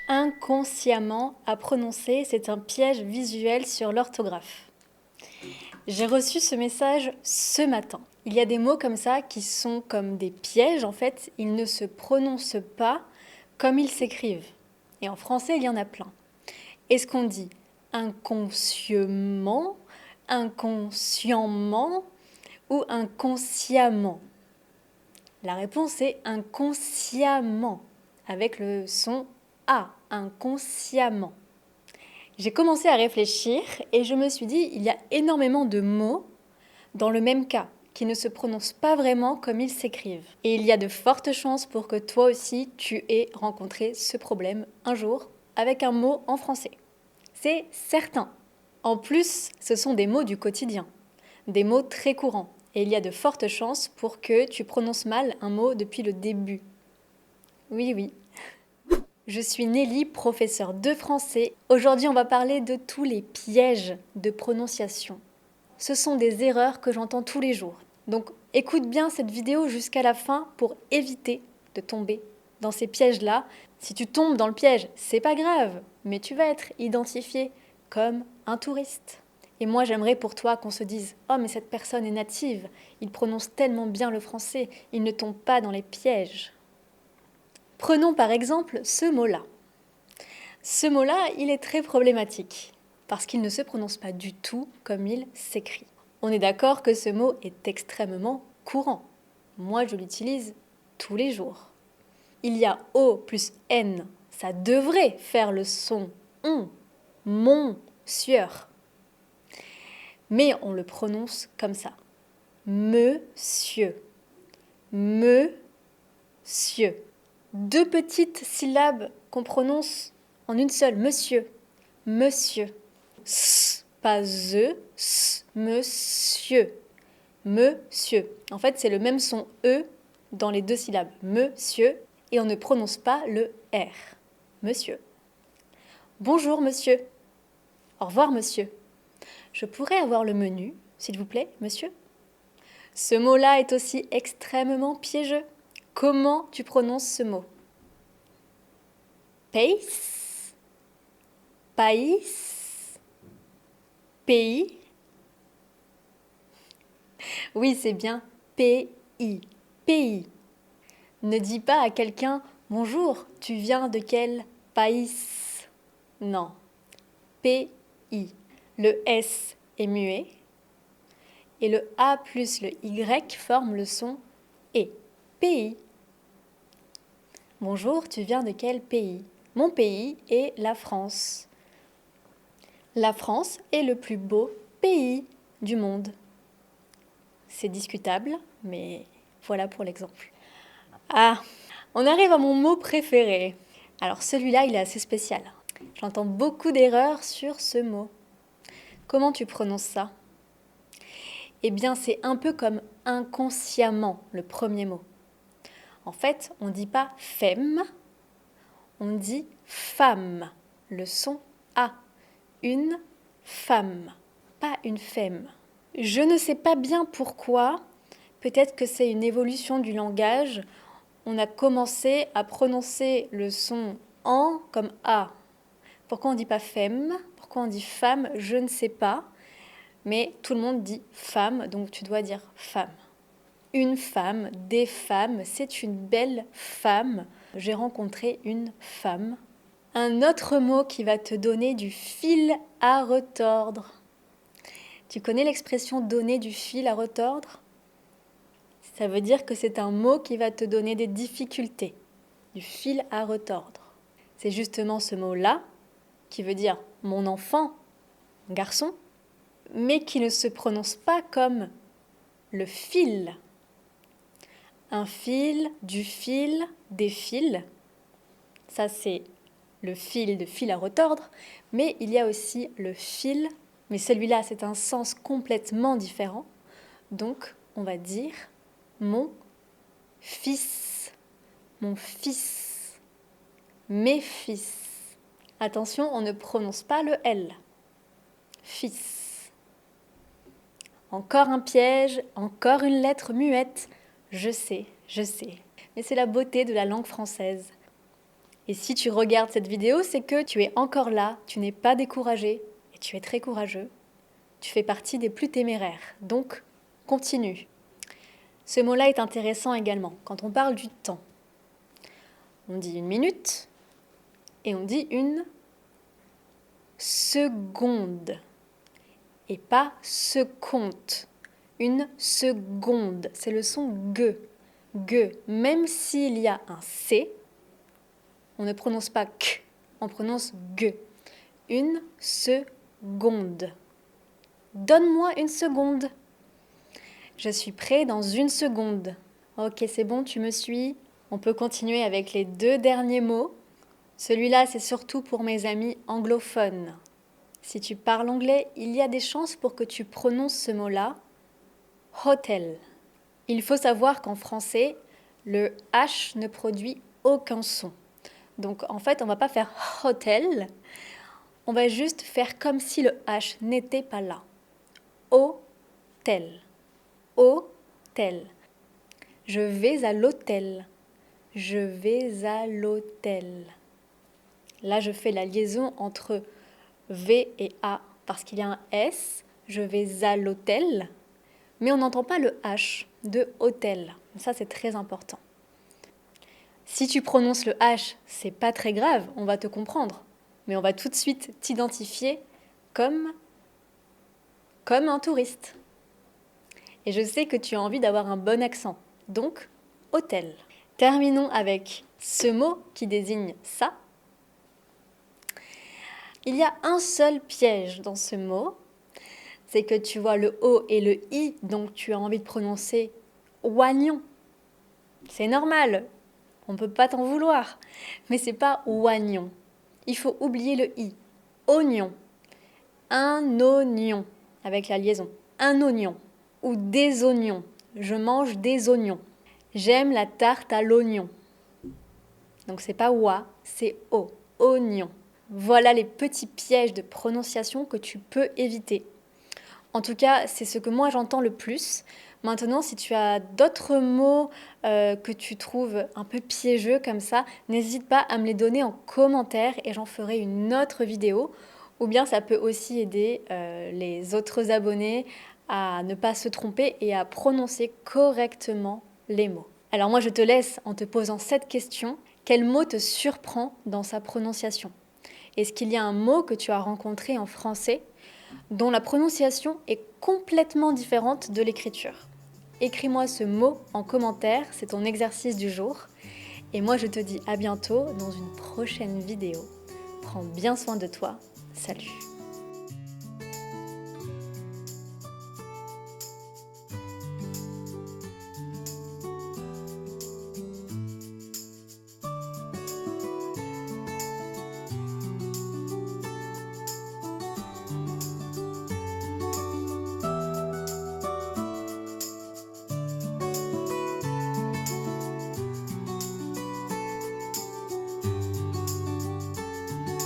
inconsciemment à prononcer, c'est un piège visuel sur l'orthographe. J'ai reçu ce message ce matin. Il y a des mots comme ça qui sont comme des pièges, en fait, ils ne se prononcent pas comme ils s'écrivent. Et en français, il y en a plein. Est-ce qu'on dit inconsciemment, inconsciemment ou inconsciemment? La réponse est inconsciemment, avec le son A, inconsciemment. J'ai commencé à réfléchir et je me suis dit, il y a énormément de mots dans le même cas, qui ne se prononcent pas vraiment comme ils s'écrivent. Et il y a de fortes chances pour que toi aussi, tu aies rencontré ce problème un jour avec un mot en français. C'est certain. En plus, ce sont des mots du quotidien, des mots très courants. Et il y a de fortes chances pour que tu prononces mal un mot depuis le début. Oui, oui. Je suis Nelly, professeure de français. Aujourd'hui, on va parler de tous les pièges de prononciation. Ce sont des erreurs que j'entends tous les jours. Donc, écoute bien cette vidéo jusqu'à la fin pour éviter de tomber dans ces pièges-là. Si tu tombes dans le piège, c'est pas grave, mais tu vas être identifié comme un touriste. Et moi, j'aimerais pour toi qu'on se dise « Oh, mais cette personne est native, il prononce tellement bien le français, il ne tombe pas dans les pièges. » Prenons par exemple ce mot-là. Ce mot-là, il est très problématique parce qu'il ne se prononce pas du tout comme il s'écrit. On est d'accord que ce mot est extrêmement courant. Moi, je l'utilise tous les jours. Il y a O plus N. Ça devrait faire le son on, mon, sueur. Mais on le prononce comme ça. Monsieur. Monsieur. Deux petites syllabes qu'on prononce en une seule. Monsieur. Monsieur. S, pas ze, s, monsieur. Monsieur. En fait, c'est le même son E dans les deux syllabes. Monsieur. Et on ne prononce pas le R. Monsieur. Bonjour, monsieur. Au revoir, monsieur. Je pourrais avoir le menu, s'il vous plaît, monsieur? Ce mot-là est aussi extrêmement piégeux. Comment tu prononces ce mot? Pace? País? Pays? Oui, c'est bien pays. Pays. Ne dis pas à quelqu'un « Bonjour, tu viens de quel pays ?» Non. Pays. Le S est muet et le A plus le Y forment le son E. Pays. Bonjour, tu viens de quel pays? Mon pays est la France. La France est le plus beau pays du monde. C'est discutable, mais voilà pour l'exemple. Ah, on arrive à mon mot préféré. Alors celui-là, il est assez spécial. J'entends beaucoup d'erreurs sur ce mot. Comment tu prononces ça? Eh bien, c'est un peu comme inconsciemment, le premier mot. En fait, on ne dit pas femme, on dit femme. Le son A. Une femme, pas une femme. Je ne sais pas bien pourquoi. Peut-être que c'est une évolution du langage. On a commencé à prononcer le son en comme A. Pourquoi on ne dit pas femme? Pourquoi on dit femme? Je ne sais pas. Mais tout le monde dit femme, donc tu dois dire femme. Une femme, des femmes, c'est une belle femme. J'ai rencontré une femme. Un autre mot qui va te donner du fil à retordre. Tu connais l'expression donner du fil à retordre? Ça veut dire que c'est un mot qui va te donner des difficultés, du fil à retordre. C'est justement ce mot-là qui veut dire mon enfant, mon garçon, mais qui ne se prononce pas comme le fil. Un fil, du fil, des fils. Ça, c'est le fil de fil à retordre, mais il y a aussi le fil, mais celui-là, c'est un sens complètement différent. Donc, on va dire mon fils, mon fils, mes fils. Attention, on ne prononce pas le L. Fils. Encore un piège, encore une lettre muette. Je sais, mais c'est la beauté de la langue française. Et si tu regardes cette vidéo, c'est que tu es encore là, tu n'es pas découragé et tu es très courageux. Tu fais partie des plus téméraires, donc continue. Ce mot-là est intéressant également quand on parle du temps. On dit 1 minute et on dit 1 seconde et pas seconde. 1 seconde, c'est le son G. G, même s'il y a un C, on ne prononce pas K, on prononce G. 1 seconde. Donne-moi 1 seconde. Je suis prêt dans 1 seconde. Ok, c'est bon, tu me suis? On peut continuer avec les 2 derniers mots. Celui-là, c'est surtout pour mes amis anglophones. Si tu parles anglais, il y a des chances pour que tu prononces ce mot-là. Hotel. Il faut savoir qu'en français, le H ne produit aucun son. Donc en fait, on ne va pas faire hotel, on va juste faire comme si le H n'était pas là. Hôtel. Hôtel. Je vais à l'hôtel. Je vais à l'hôtel. Là, je fais la liaison entre V et A parce qu'il y a un S. Je vais à l'hôtel. Mais on n'entend pas le H de hôtel. Ça, c'est très important. Si tu prononces le H, c'est pas très grave, on va te comprendre. Mais on va tout de suite t'identifier comme un touriste. Et je sais que tu as envie d'avoir un bon accent. Donc, hôtel. Terminons avec ce mot qui désigne ça. Il y a un seul piège dans ce mot. C'est que tu vois le O et le I, donc tu as envie de prononcer oignon. C'est normal, on ne peut pas t'en vouloir. Mais c'est pas oignon. Il faut oublier le I. Oignon. Un oignon, avec la liaison. Un oignon. Ou des oignons. Je mange des oignons. J'aime la tarte à l'oignon. Donc c'est pas oa, c'est o. Oignon. Voilà les petits pièges de prononciation que tu peux éviter. En tout cas, c'est ce que moi j'entends le plus. Maintenant, si tu as d'autres mots que tu trouves un peu piégeux comme ça, n'hésite pas à me les donner en commentaire et j'en ferai une autre vidéo. Ou bien ça peut aussi aider les autres abonnés à ne pas se tromper et à prononcer correctement les mots. Alors moi, je te laisse en te posant cette question. Quel mot te surprend dans sa prononciation? Est-ce qu'il y a un mot que tu as rencontré en français dont la prononciation est complètement différente de l'écriture? Écris-moi ce mot en commentaire, c'est ton exercice du jour. Et moi, je te dis à bientôt dans une prochaine vidéo. Prends bien soin de toi. Salut!